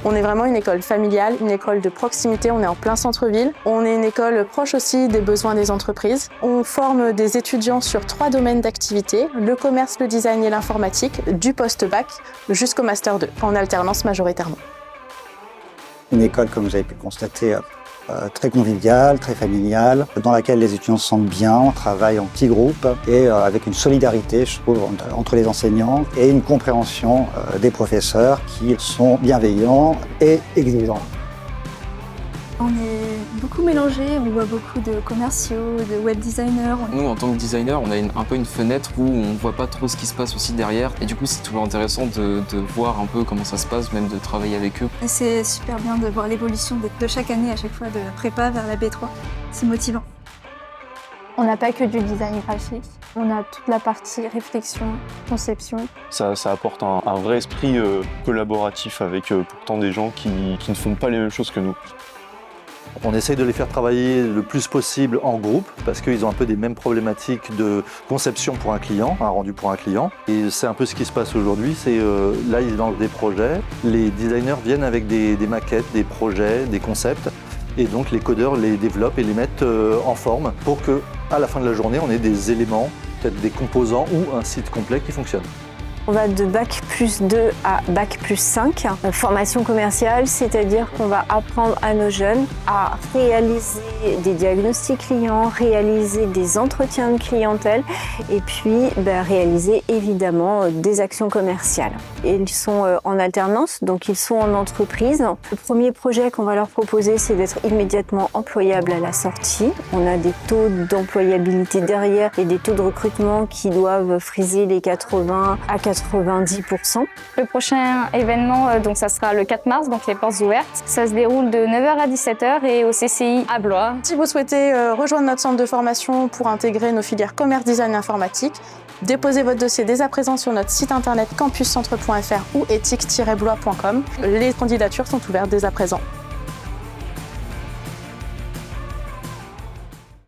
On est vraiment une école familiale, une école de proximité, on est en plein centre-ville. On est une école proche aussi des besoins des entreprises. On forme des étudiants sur 3 domaines d'activité, le commerce, le design et l'informatique, du post-bac jusqu'au master 2, en alternance majoritairement. Une école, comme vous avez pu le constater, très conviviale, très familiale, dans laquelle les étudiants se sentent bien, on travaille en petits groupes et avec une solidarité, je trouve, entre les enseignants et une compréhension des professeurs qui sont bienveillants et exigeants. On est beaucoup mélangés, on voit beaucoup de commerciaux, de web designers. Nous, en tant que designer, on a un peu une fenêtre où on voit pas trop ce qui se passe aussi derrière. Et du coup, c'est toujours intéressant de voir un peu comment ça se passe, même de travailler avec eux. Et c'est super bien de voir l'évolution de chaque année, à chaque fois, de prépa vers la B3. C'est motivant. On n'a pas que du design graphique, on a toute la partie réflexion, conception. Ça apporte un vrai esprit collaboratif avec pourtant des gens qui ne font pas les mêmes choses que nous. On essaye de les faire travailler le plus possible en groupe parce qu'ils ont un peu des mêmes problématiques de conception pour un client, un rendu pour un client. Et c'est un peu ce qui se passe aujourd'hui, c'est là ils lancent des projets, les designers viennent avec des maquettes, des projets, des concepts et donc les codeurs les développent et les mettent en forme pour que à la fin de la journée on ait des éléments, peut-être des composants ou un site complet qui fonctionne. On va de Bac plus 2 à Bac plus 5. Formation commerciale, c'est-à-dire qu'on va apprendre à nos jeunes à réaliser des diagnostics clients, réaliser des entretiens de clientèle et puis réaliser évidemment des actions commerciales. Ils sont en alternance, donc ils sont en entreprise. Le premier projet qu'on va leur proposer, c'est d'être immédiatement employables à la sortie. On a des taux d'employabilité derrière et des taux de recrutement qui doivent friser les 80 à 90%. Le prochain événement, donc ça sera le 4 mars, donc les portes ouvertes. Ça se déroule de 9h à 17h et au CCI à Blois. Si vous souhaitez rejoindre notre centre de formation pour intégrer nos filières commerce, design et informatique, déposez votre dossier dès à présent sur notre site internet campuscentre.fr ou ethics-blois.com. Les candidatures sont ouvertes dès à présent.